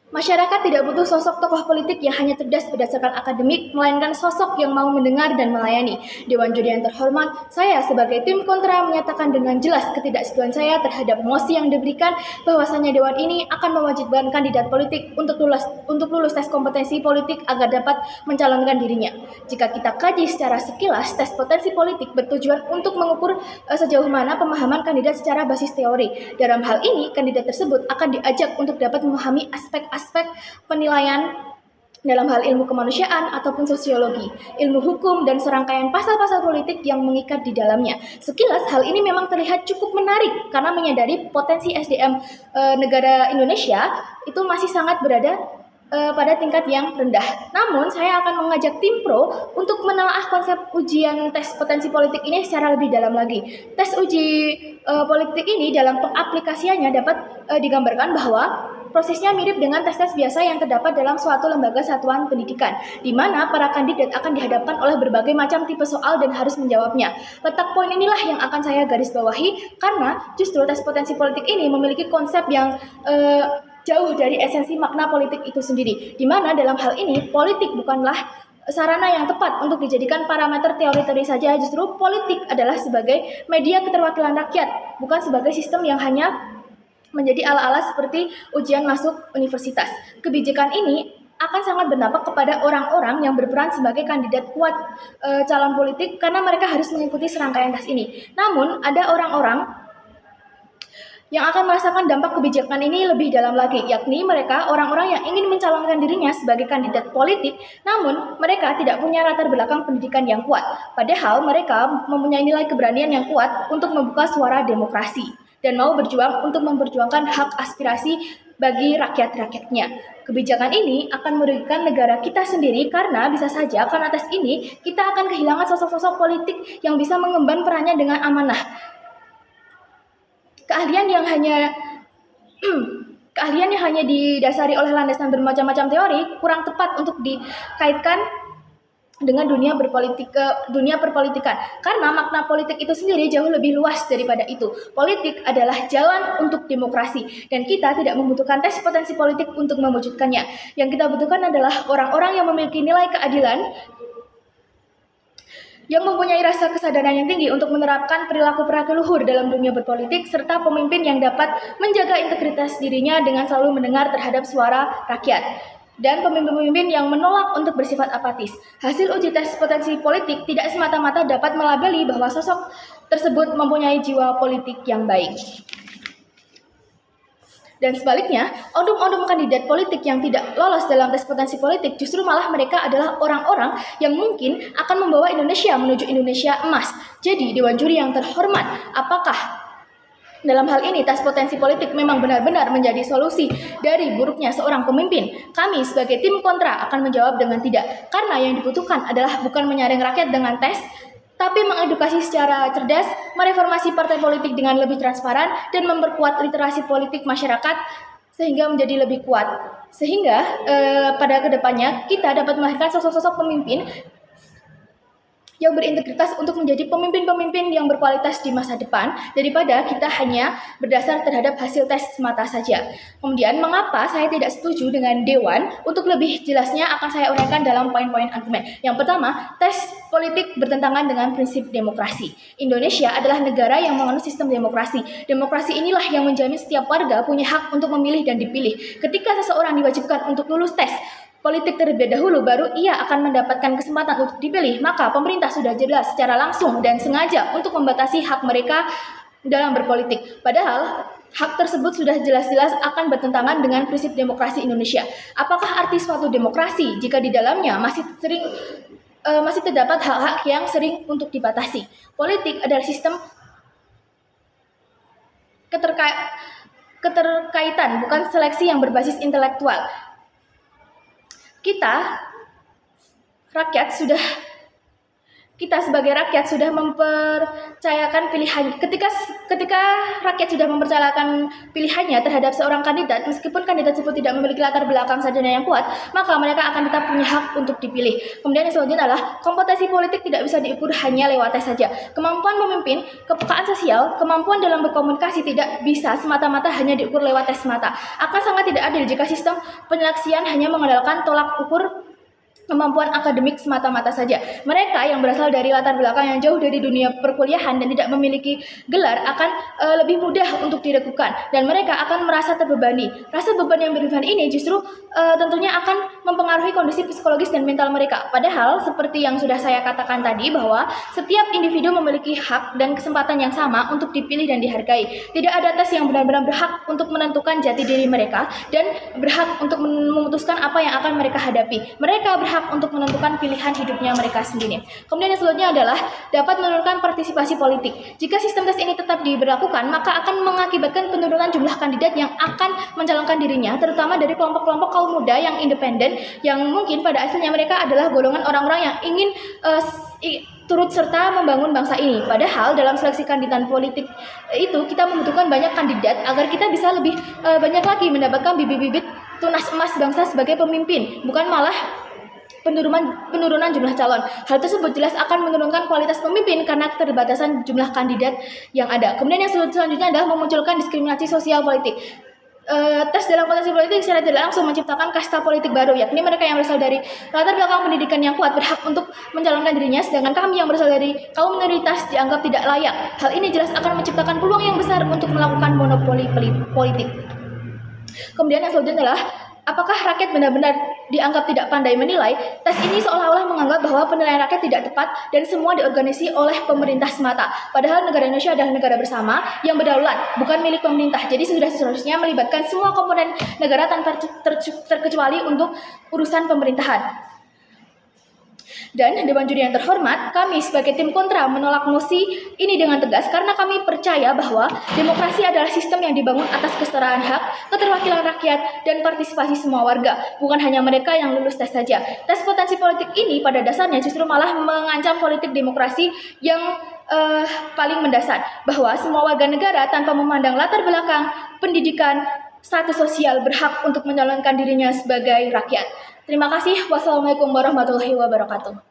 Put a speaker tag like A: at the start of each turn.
A: Masyarakat tidak butuh sosok tokoh politik yang hanya cerdas berdasarkan akademik, melainkan sosok yang mau mendengar dan melayani. Dewan juri yang terhormat, saya sebagai tim kontra menyatakan dengan jelas ketidaksetujuan saya terhadap mosi yang diberikan bahwasanya Dewan ini akan mewajibkan kandidat politik untuk lulus tes kompetensi politik agar dapat mencalonkan dirinya. Jika kita kaji secara sekilas, tes potensi politik bertujuan untuk mengukur sejauh mana pemahaman kandidat secara basis teori. Dalam hal ini, kandidat tersebut akan diajak untuk dapat memahami aspek-aspek penilaian dalam hal ilmu kemanusiaan ataupun sosiologi, ilmu hukum, dan serangkaian pasal-pasal politik yang mengikat di dalamnya. Sekilas, hal ini memang terlihat cukup menarik karena menyadari potensi SDM negara Indonesia itu masih sangat berada pada tingkat yang rendah. Namun, saya akan mengajak tim pro untuk menelaah konsep ujian tes potensi politik ini secara lebih dalam lagi. Tes uji politik ini dalam pengaplikasiannya dapat digambarkan bahwa prosesnya mirip dengan tes-tes biasa yang terdapat dalam suatu lembaga satuan pendidikan, di mana para kandidat akan dihadapkan oleh berbagai macam tipe soal dan harus menjawabnya. Letak poin inilah yang akan saya garis bawahi, karena justru tes potensi politik ini memiliki konsep yang jauh dari esensi makna politik itu sendiri, di mana dalam hal ini politik bukanlah sarana yang tepat untuk dijadikan parameter teori-teori saja. Justru politik adalah sebagai media keterwakilan rakyat, bukan sebagai sistem yang hanya menjadi ala-ala seperti ujian masuk universitas. Kebijakan ini akan sangat berdampak kepada orang-orang yang berperan sebagai kandidat kuat calon politik karena mereka harus mengikuti serangkaian tes ini. Namun, ada orang-orang yang akan merasakan dampak kebijakan ini lebih dalam lagi, yakni mereka orang-orang yang ingin mencalonkan dirinya sebagai kandidat politik, namun mereka tidak punya latar belakang pendidikan yang kuat. Padahal mereka mempunyai nilai keberanian yang kuat untuk membuka suara demokrasi dan mau berjuang untuk memperjuangkan hak aspirasi bagi rakyat-rakyatnya. Kebijakan ini akan merugikan negara kita sendiri karena bisa saja karena tes ini kita akan kehilangan sosok-sosok politik yang bisa mengemban perannya dengan amanah. Keahlian yang hanya didasari oleh landasan bermacam-macam teori kurang tepat untuk dikaitkan dengan dunia perpolitikan, karena makna politik itu sendiri jauh lebih luas daripada itu. Politik adalah jalan untuk demokrasi, dan kita tidak membutuhkan tes potensi politik untuk mewujudkannya. Yang kita butuhkan adalah orang-orang yang memiliki nilai keadilan, yang mempunyai rasa kesadaran yang tinggi untuk menerapkan perilaku-perilaku luhur dalam dunia berpolitik, serta pemimpin yang dapat menjaga integritas dirinya dengan selalu mendengar terhadap suara rakyat, dan pemimpin-pemimpin yang menolak untuk bersifat apatis. Hasil uji tes potensi politik tidak semata-mata dapat melabeli bahwa sosok tersebut mempunyai jiwa politik yang baik. Dan sebaliknya, ondum-ondum kandidat politik yang tidak lolos dalam tes potensi politik justru malah mereka adalah orang-orang yang mungkin akan membawa Indonesia menuju Indonesia emas. Jadi, Dewan Juri yang terhormat, apakah dalam hal ini tes potensi politik memang benar-benar menjadi solusi dari buruknya seorang pemimpin? Kami sebagai tim kontra akan menjawab dengan tidak, karena yang dibutuhkan adalah bukan menyaring rakyat dengan tes, tapi mengedukasi secara cerdas, mereformasi partai politik dengan lebih transparan, dan memperkuat literasi politik masyarakat sehingga menjadi lebih kuat. Sehingga pada kedepannya kita dapat melahirkan sosok-sosok pemimpin yang berintegritas untuk menjadi pemimpin-pemimpin yang berkualitas di masa depan, daripada kita hanya berdasar terhadap hasil tes semata saja. Kemudian, mengapa saya tidak setuju dengan Dewan? Untuk lebih jelasnya akan saya uraikan dalam poin-poin argumen. Yang pertama, tes politik bertentangan dengan prinsip demokrasi. Indonesia adalah negara yang menganut sistem demokrasi. Demokrasi inilah yang menjamin setiap warga punya hak untuk memilih dan dipilih. Ketika seseorang diwajibkan untuk lulus tes politik terlebih dahulu, baru ia akan mendapatkan kesempatan untuk dipilih, maka pemerintah sudah jelas secara langsung dan sengaja untuk membatasi hak mereka dalam berpolitik. Padahal hak tersebut sudah jelas-jelas akan bertentangan dengan prinsip demokrasi Indonesia. Apakah arti suatu demokrasi jika di dalamnya masih terdapat hak-hak yang sering untuk dibatasi? Politik adalah sistem keterkaitan, bukan seleksi yang berbasis intelektual. Kita, rakyat, sudah kita sebagai rakyat sudah mempercayakan pilihan, ketika rakyat sudah mempercayakan pilihannya terhadap seorang kandidat, meskipun kandidat tersebut tidak memiliki latar belakang sarjana yang kuat, maka mereka akan tetap punya hak untuk dipilih. Kemudian yang selanjutnya adalah kompetisi politik tidak bisa diukur hanya lewat tes saja. Kemampuan memimpin, kepekaan sosial, kemampuan dalam berkomunikasi tidak bisa semata-mata hanya diukur lewat tes mata. Akan sangat tidak adil jika sistem penyeleksian hanya mengandalkan tolak ukur kemampuan akademik semata-mata saja. Mereka yang berasal dari latar belakang yang jauh dari dunia perkuliahan dan tidak memiliki gelar akan lebih mudah untuk diragukan dan mereka akan merasa terbebani. Rasa beban yang berlebihan ini justru tentunya akan mempengaruhi kondisi psikologis dan mental mereka. Padahal seperti yang sudah saya katakan tadi bahwa setiap individu memiliki hak dan kesempatan yang sama untuk dipilih dan dihargai. Tidak ada tes yang benar-benar berhak untuk menentukan jati diri mereka dan berhak untuk memutuskan apa yang akan mereka hadapi. Mereka berhak untuk menentukan pilihan hidupnya mereka sendiri. Kemudian yang selanjutnya adalah dapat menurunkan partisipasi politik. Jika sistem tes ini tetap diberlakukan, maka akan mengakibatkan penurunan jumlah kandidat yang akan mencalonkan dirinya, terutama dari kelompok-kelompok kaum muda yang independen, yang mungkin pada asalnya mereka adalah golongan orang-orang yang ingin turut serta membangun bangsa ini. Padahal dalam seleksi kandidat politik itu kita membutuhkan banyak kandidat agar kita bisa lebih banyak lagi mendapatkan bibit-bibit tunas emas bangsa sebagai pemimpin, bukan malah penurunan jumlah calon. Hal tersebut jelas akan menurunkan kualitas pemimpin karena keterbatasan jumlah kandidat yang ada. Kemudian yang selanjutnya adalah memunculkan diskriminasi sosial politik. Tes dalam kontestasi politik secara tidak langsung menciptakan kasta politik baru, yakni mereka yang berasal dari latar belakang pendidikan yang kuat berhak untuk mencalonkan dirinya, sedangkan kami yang berasal dari kaum minoritas dianggap tidak layak. Hal ini jelas akan menciptakan peluang yang besar untuk melakukan monopoli politik. Kemudian yang selanjutnya adalah apakah rakyat benar-benar dianggap tidak pandai menilai? Tes ini seolah-olah menganggap bahwa penilaian rakyat tidak tepat dan semua diorganisasi oleh pemerintah semata. Padahal negara Indonesia adalah negara bersama yang berdaulat, bukan milik pemerintah. Jadi sudah seharusnya melibatkan semua komponen negara tanpa terkecuali untuk urusan pemerintahan. Dan Dewan Juri yang terhormat, kami sebagai tim kontra menolak mosi ini dengan tegas karena kami percaya bahwa demokrasi adalah sistem yang dibangun atas kesetaraan hak, keterwakilan rakyat, dan partisipasi semua warga, bukan hanya mereka yang lulus tes saja. Tes potensi politik ini pada dasarnya justru malah mengancam politik demokrasi yang paling mendasar, bahwa semua warga negara tanpa memandang latar belakang, pendidikan, status sosial berhak untuk mencalonkan dirinya sebagai rakyat. Terima kasih. Wassalamualaikum warahmatullahi wabarakatuh.